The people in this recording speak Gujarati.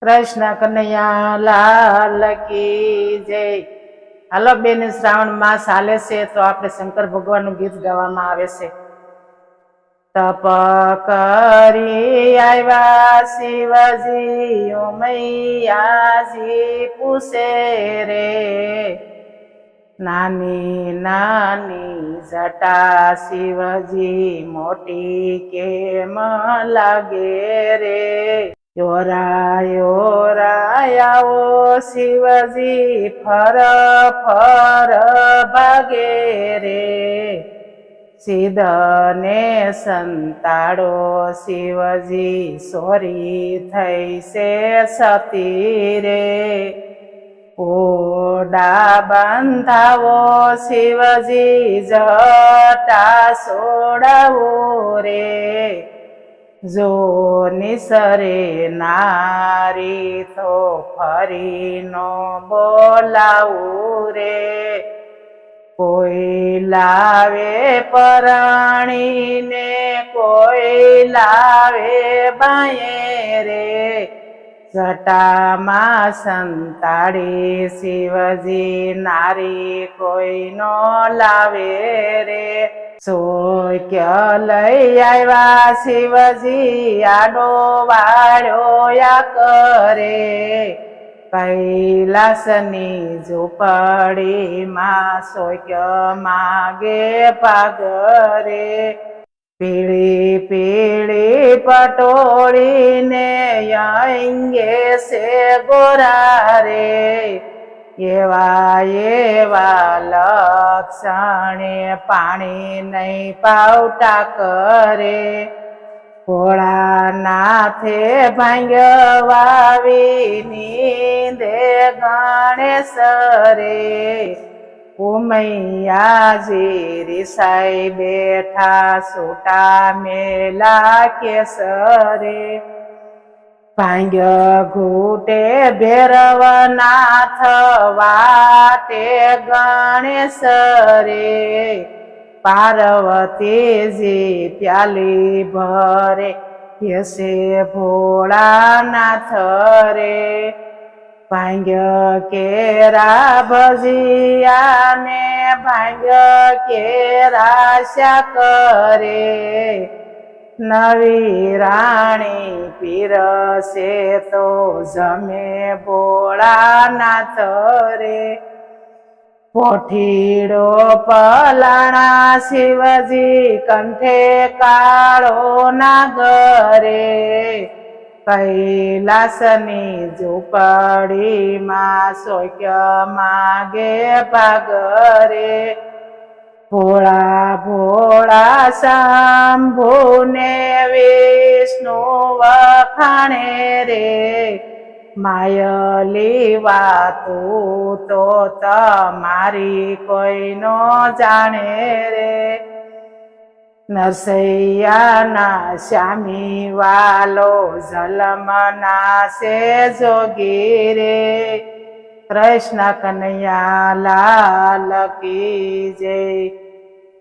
કૃષ્ણ કનૈયા લાલ કી જય। હાલો બેન, શ્રાવણ માસ હાલે છે તો આપણે શંકર ભગવાનનું ગીત ગાવામાં આવે છે। તપ કરી આવ્યા શિવજી ઓ મૈયાજી પૂછે રે, નાની નાની જટા શિવજી મોટી કેમ લાગે રે। યોરા યોરા આવો શિવજી ફર ફર ભાગે રે, સિદ્ધને સંતાડો શિવજી સોરી થઈ છે સતી રે। ઓડા બંધાવો શિવજી જટા સોડાવો રે, જો નિસરે નારી તો ફરી નો બોલાવું રે। કોઈ લાવે પરાણીને કોઈ લાવે બાયે રે, જટામાં સંતાડી શિવજી નારી કોઈ નો લાવે રે। સોક્ય લઈ આવ્યા શિવજી આડો વાળ્યો યા કરે, કૈલાસની ઝૂંપડીમાં સોક્ય માગે પાગરે। પીળી પીળી પટોળીને અંગે છે ગોરા રે, એવા એવા લક્ષણે પાણી નહીં પાવટા કરે। ભોળાનાથે ભાંગવાવી નીંદે ગણેશ રે, ઉમૈયાજી રીસાઈ બેઠા છૂટા મેલા કેસરે। ભાંગ્ય ઘૂટે ભૈરવનાથ વાટે ગણેશ રે, પાર્વતીજી પ્યાલી ભરે યસે ભોળાનાથ રે। ભાંગ્ય કેરા ભજીયાને ભાંગ્ય કેરા શાક રે, નવી રાણી પીરસે તો જમે ભોળાનાથ રે। પોઠીડો પલાણા શિવજી કંઠે કાળો નાગરે, કૈલાસની ઝૂંપડીમાં સોક્ય માગે પાગરે। ભોળા ભોળા શંભુને વિષ્ણુ વખાણે રે, માયલી વાતું તો તમારી કોઈ નો જાણે રે। નરસૈયાના શ્યામી વાલો જલમના સે જોગી રે, કૃષ્ણ કનૈયા લાલ કી જય।